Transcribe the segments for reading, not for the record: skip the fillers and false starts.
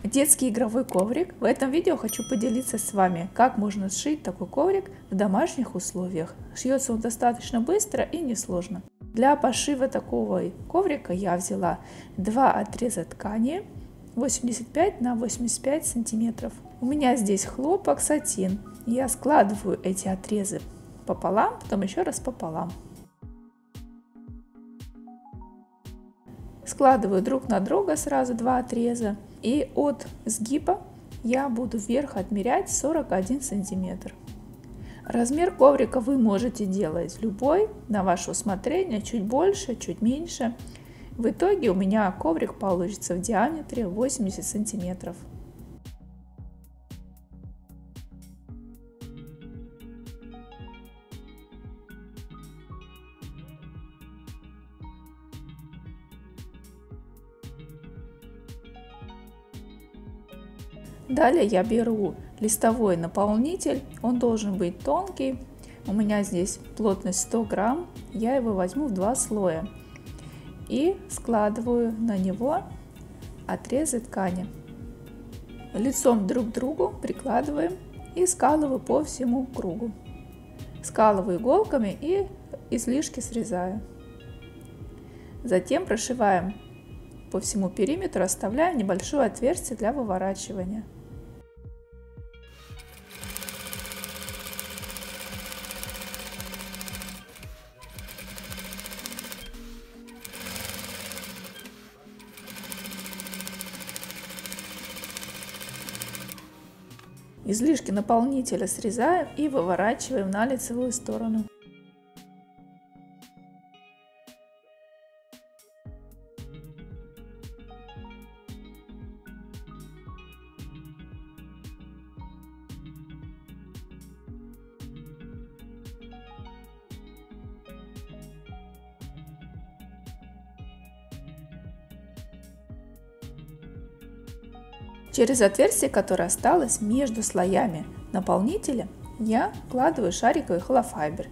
Детский игровой коврик. В этом видео хочу поделиться с вами, как можно сшить такой коврик в домашних условиях. Шьется он достаточно быстро и несложно. Для пошива такого коврика я взяла два отреза ткани 85 на 85 сантиметров. У меня здесь хлопок, сатин. Я складываю эти отрезы пополам, потом еще раз пополам. Складываю друг на друга сразу два отреза. И от сгиба я буду вверх отмерять 41 сантиметр. Размер коврика вы можете делать любой, на ваше усмотрение, чуть больше, чуть меньше. В итоге у меня коврик получится в диаметре 80 сантиметров. Далее я беру листовой наполнитель, он должен быть тонкий, у меня здесь плотность 100 грамм, я его возьму в два слоя и складываю на него отрезы ткани. Лицом друг к другу прикладываем и скалываю по всему кругу. Скалываю иголками и излишки срезаю. Затем прошиваем по всему периметру, оставляя небольшое отверстие для выворачивания. Излишки наполнителя срезаем и выворачиваем на лицевую сторону. Через отверстие, которое осталось между слоями наполнителя, я вкладываю шариковый холофайбер.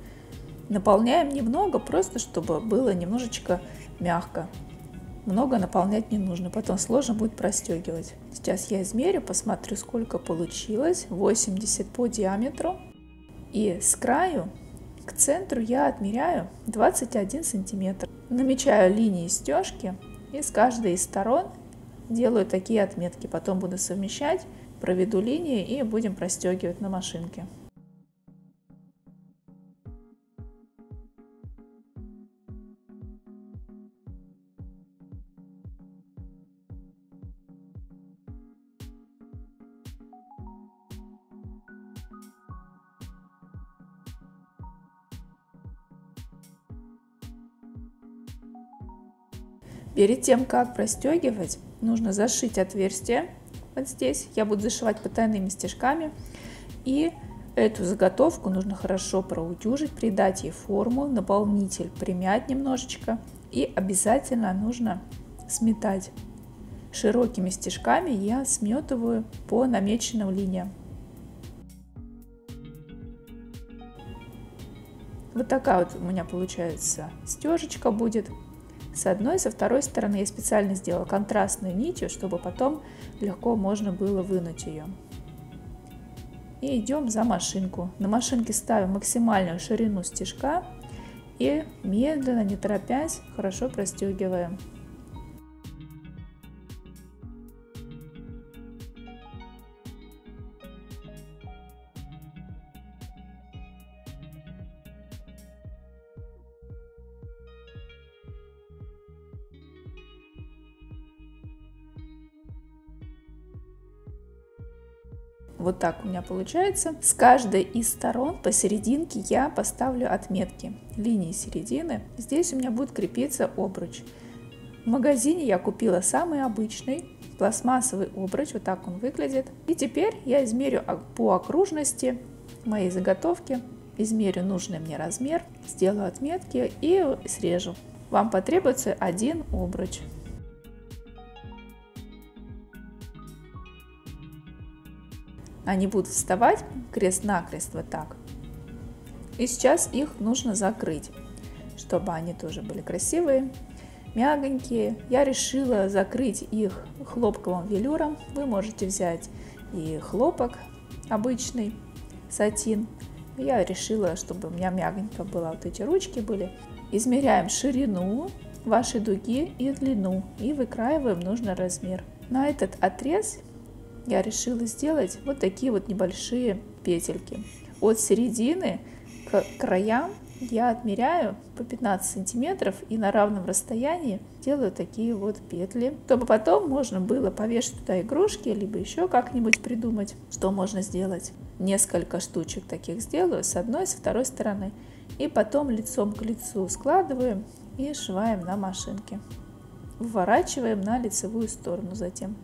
Наполняем немного, просто чтобы было немножечко мягко. Много наполнять не нужно, потом сложно будет простегивать. Сейчас я измерю, посмотрю, сколько получилось. 80 по диаметру. И с краю к центру я отмеряю 21 сантиметр. Намечаю линии стежки и с каждой из сторон делаю такие отметки, потом буду совмещать, проведу линии и будем простегивать на машинке. Перед тем, как простегивать, нужно зашить отверстие. Вот здесь я буду зашивать потайными стежками. И эту заготовку нужно хорошо проутюжить, придать ей форму, наполнитель примять немножечко. И обязательно нужно сметать. Широкими стежками я сметываю по намеченным линиям. Вот такая вот у меня получается стежечка будет. С одной и со второй стороны я специально сделала контрастную нитью, чтобы потом легко можно было вынуть ее. И идем за машинку. На машинке ставим максимальную ширину стежка и медленно, не торопясь, хорошо простегиваем. Вот так у меня получается. С каждой из сторон посерединке я поставлю отметки линии середины. Здесь у меня будет крепиться обруч. В магазине я купила самый обычный пластмассовый обруч. Вот так он выглядит. И теперь я измерю по окружности моей заготовки. Измерю нужный мне размер, сделаю отметки и срежу. Вам потребуется один обруч. Они будут вставать крест-накрест вот так. И сейчас их нужно закрыть, чтобы они тоже были красивые. мягонькие. Я решила закрыть их хлопковым велюром. Вы можете взять и хлопок обычный, сатин. Я решила, чтобы у меня мягонько было, вот эти ручки были. Измеряем ширину вашей дуги и длину и выкраиваем нужный размер. На этот отрез я решила сделать вот такие вот небольшие петельки. От середины к краям я отмеряю по 15 сантиметров и на равном расстоянии делаю такие вот петли, чтобы потом можно было повешать туда игрушки, либо еще как-нибудь придумать, что можно сделать. Несколько штучек таких сделаю с одной, с второй стороны. И потом лицом к лицу складываем и сшиваем на машинке. Выворачиваем на лицевую сторону затем.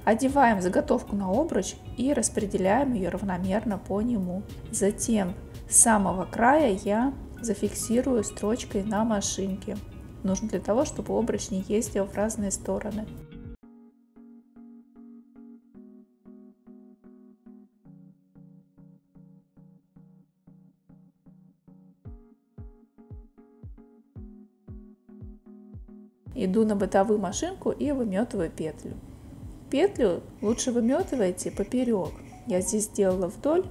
Одеваем заготовку на обруч и распределяем ее равномерно по нему. Затем с самого края я зафиксирую строчкой на машинке. Нужно для того, чтобы обруч не ездил в разные стороны. Иду на бытовую машинку и выметываю петлю. Петлю лучше выметывайте поперек. Я здесь сделала вдоль,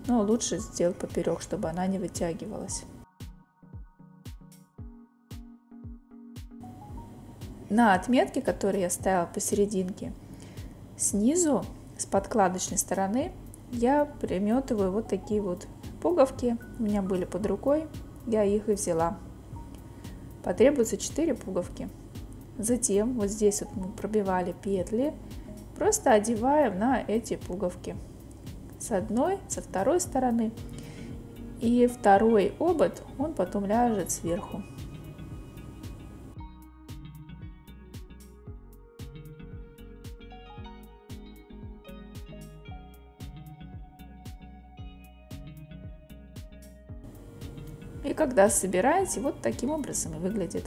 но лучше сделать поперек, чтобы она не вытягивалась. На отметке, которую я ставила посерединке, снизу, с подкладочной стороны, я приметываю вот такие вот пуговки. У меня были под рукой, я их и взяла. Потребуется 4 пуговки. Затем вот здесь вот мы пробивали петли. Просто одеваем на эти пуговки с одной, со второй стороны, и второй обод он потом ляжет сверху. И когда собираете, вот таким образом и выглядит.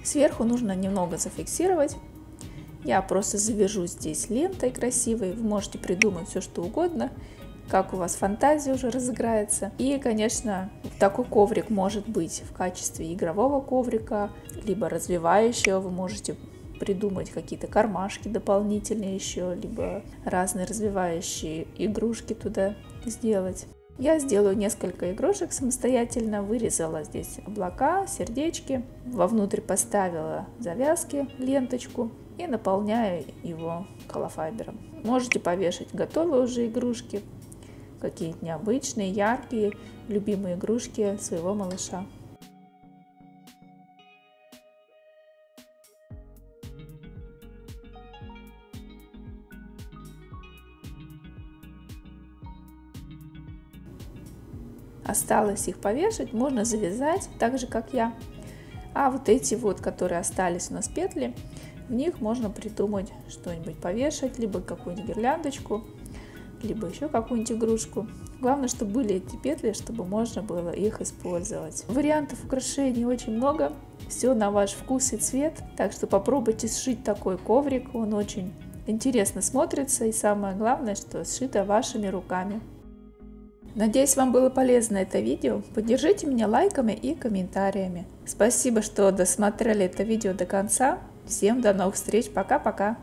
Сверху нужно немного зафиксировать. Я просто завяжу здесь лентой красивой. Вы можете придумать все, что угодно, как у вас фантазия уже разыграется. И, конечно, такой коврик может быть в качестве игрового коврика, либо развивающего. Вы можете придумать какие-то кармашки дополнительные еще, либо разные развивающие игрушки туда сделать. Я сделаю несколько игрушек самостоятельно, вырезала здесь облака, сердечки, вовнутрь поставила завязки, ленточку и наполняю его холофайбером. Можете повешать готовые уже игрушки, какие-то необычные, яркие, любимые игрушки своего малыша. Осталось их повешать, можно завязать так же, как я. А вот эти вот, которые остались у нас петли, в них можно придумать что-нибудь повешать, либо какую-нибудь гирляндочку, либо еще какую-нибудь игрушку. Главное, чтобы были эти петли, чтобы можно было их использовать. Вариантов украшений очень много, все на ваш вкус и цвет, так что попробуйте сшить такой коврик, он очень интересно смотрится и самое главное, что сшито вашими руками. Надеюсь, вам было полезно это видео. Поддержите меня лайками и комментариями. Спасибо, что досмотрели это видео до конца. Всем до новых встреч. Пока-пока.